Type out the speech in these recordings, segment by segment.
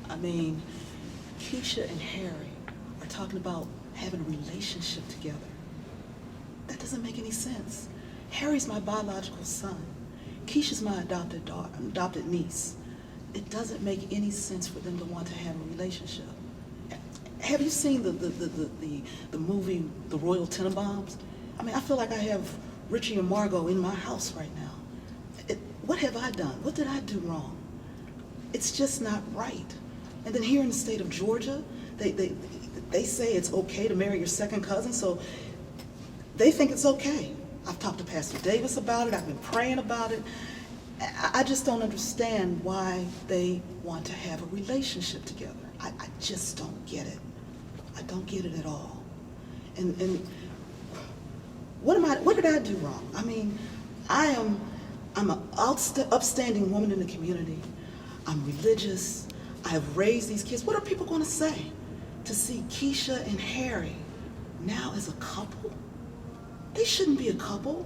I mean, Keisha and Harry are talking about having a relationship together. That doesn't make any sense. Harry's my biological son. Keisha's my adopted daughter, adopted niece. It doesn't make any sense for them to want to have a relationship. Have you seen the movie The Royal Tenenbaums? I mean, I feel like I have Richie and Margot in my house right now. What have I done? What did I do wrong? It's just not right. And then here in the state of Georgia, they say it's okay to marry your second cousin, so they think it's okay. I've talked to Pastor Davis about it. I've been praying about it. I just don't understand why they want to have a relationship together. I just don't get it. I don't get it at all. And what did I do wrong? I mean, I'm an upstanding woman in the community. I'm religious. I've raised these kids. What are people going to say? To see Keisha and Harry now as a couple? They shouldn't be a couple.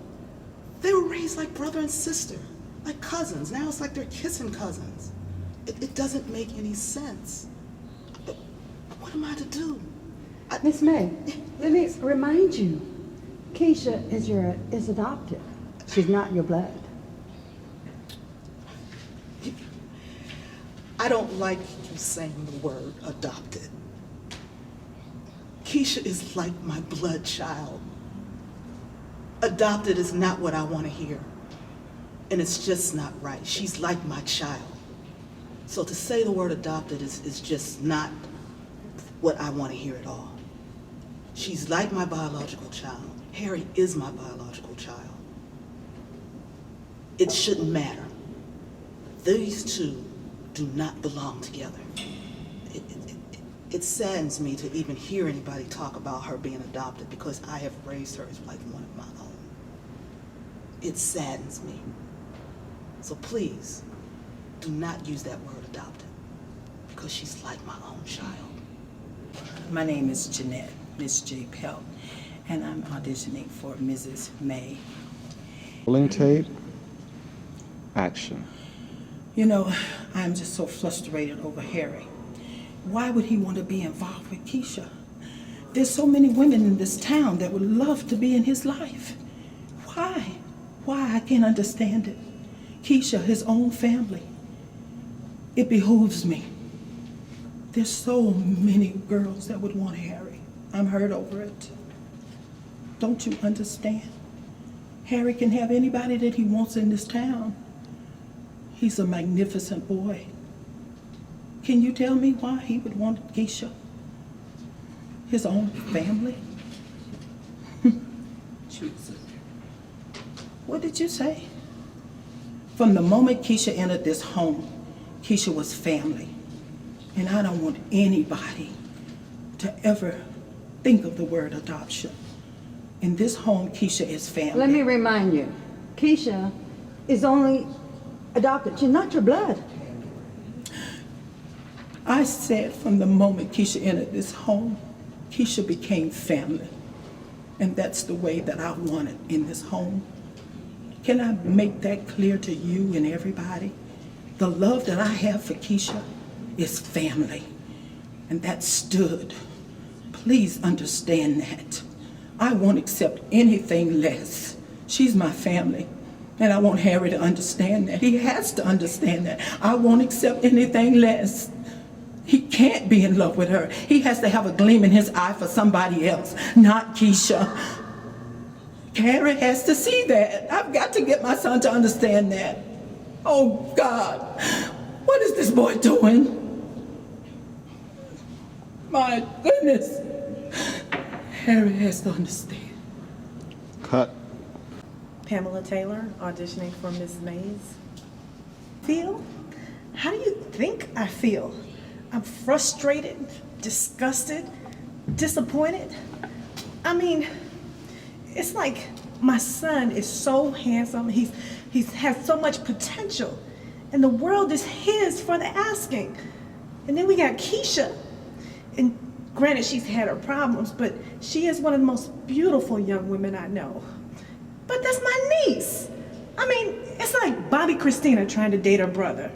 They were raised like brother and sister, like cousins. Now it's like they're kissing cousins. It doesn't make any sense. What am I to do? Miss May, let me remind you, Keisha is adopted. She's not your blood. I don't like you saying the word adopted. Keisha is like my blood child. Adopted is not what I want to hear. And it's just not right. She's like my child. So to say the word adopted is just not what I want to hear at all. She's like my biological child. Harry is my biological child. It shouldn't matter. These two do not belong together. It saddens me to even hear anybody talk about her being adopted because I have raised her as like one of my own. It saddens me. So please, do not use that word adopted because she's like my own child. My name is Jeanette, Miss J. Pelt, and I'm auditioning for Mrs. May. Rolling tape, action. You know, I'm just so frustrated over Harry. Why would he want to be involved with Keisha? There's so many women in this town that would love to be in his life. Why? Why? I can't understand it. Keisha, his own family. It behooves me. There's so many girls that would want Harry. I'm hurt over it. Don't you understand? Harry can have anybody that he wants in this town. He's a magnificent boy. Can you tell me why he would want Keisha? His own family? Jesus. What did you say? From the moment Keisha entered this home, Keisha was family. And I don't want anybody to ever think of the word adoption. In this home, Keisha is family. Let me remind you, Keisha is only adopted. She's not your blood. I said from the moment Keisha entered this home, Keisha became family. And that's the way that I want it in this home. Can I make that clear to you and everybody? The love that I have for Keisha is family. And that stood. Please understand that. I won't accept anything less. She's my family. And I want Harry to understand that. He has to understand that. I won't accept anything less. He can't be in love with her. He has to have a gleam in his eye for somebody else, not Keisha. Harry has to see that. I've got to get my son to understand that. Oh, God. What is this boy doing? My goodness. Harry has to understand. Cut. Pamela Taylor, auditioning for Ms. Mays. Feel? How do you think I feel? I'm frustrated, disgusted, disappointed. I mean, it's like my son is so handsome. He's has so much potential, and the world is his for the asking. And then we got Keisha, and granted she's had her problems, but she is one of the most beautiful young women I know. But that's my niece. I mean, it's like Bobby Christina trying to date her brother.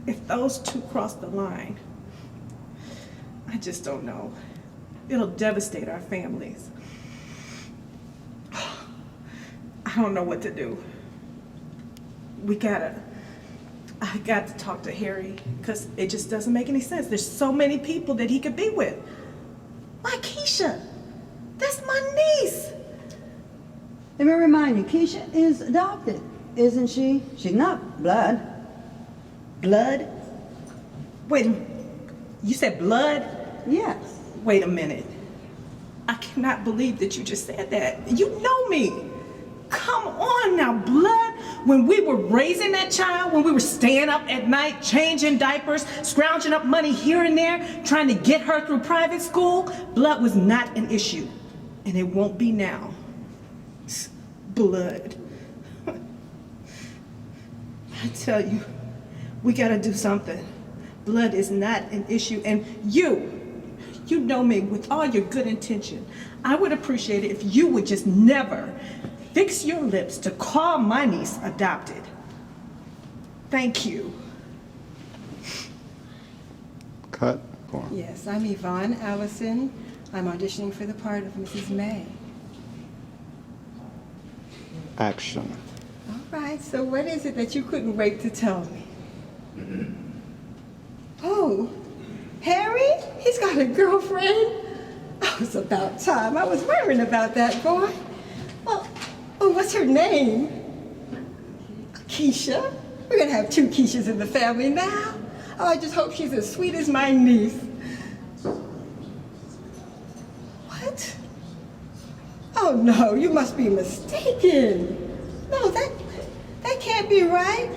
If those two cross the line, I just don't know. It'll devastate our families. I don't know what to do. I got to talk to Harry, because it just doesn't make any sense. There's so many people that he could be with. Why Keisha? That's my niece. Let me remind you, Keisha is adopted, isn't she? She's not blood. Blood? Wait, you said blood? Yes. Wait a minute. I cannot believe that you just said that. You know me. Come on now, blood. When we were raising that child, when we were staying up at night, changing diapers, scrounging up money here and there, trying to get her through private school, blood was not an issue. And it won't be now. Blood. I tell you, we gotta do something. Blood is not an issue, and you know me, with all your good intention, I would appreciate it if you would just never fix your lips to call my niece adopted. Thank you. Cut. Yes, I'm Yvonne Allison. I'm auditioning for the part of Mrs. May. Action. All right, so what is it that you couldn't wait to tell me? Oh, Harry? He's got a girlfriend? Oh, it's about time. I was worrying about that boy. Oh, what's her name? Keisha? We're gonna have 2 Keishas in the family now. Oh, I just hope she's as sweet as my niece. What? Oh no, you must be mistaken. No, that can't be right.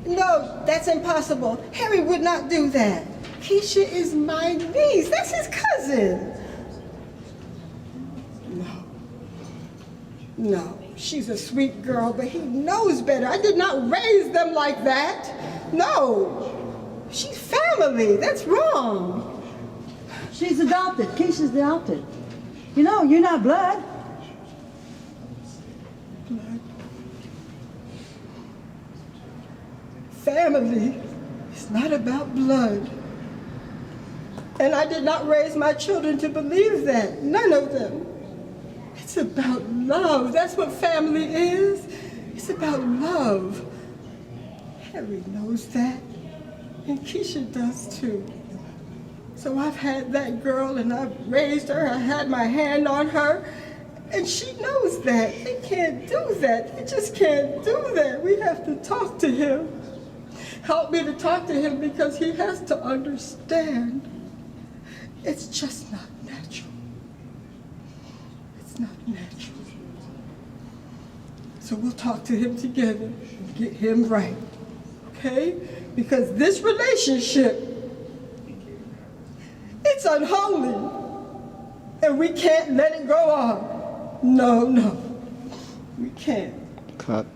No, that's impossible. Harry would not do that. Keisha is my niece. That's his cousin. No, she's a sweet girl, but he knows better. I did not raise them like that. No, she's family. That's wrong. She's adopted. Keisha's adopted. You know, you're not blood. Blood. Family is not about blood. And I did not raise my children to believe that. None of them. It's about love. That's what family is. It's about love. Harry knows that. And Keisha does too. So I've had that girl and I've raised her. I had my hand on her. And she knows that. They can't do that. They just can't do that. We have to talk to him. Help me to talk to him because he has to understand. It's just not natural. It's not natural. So we'll talk to him together and get him right. Okay? Because this relationship, it's unholy. And we can't let it go on. No, we can't. Cut.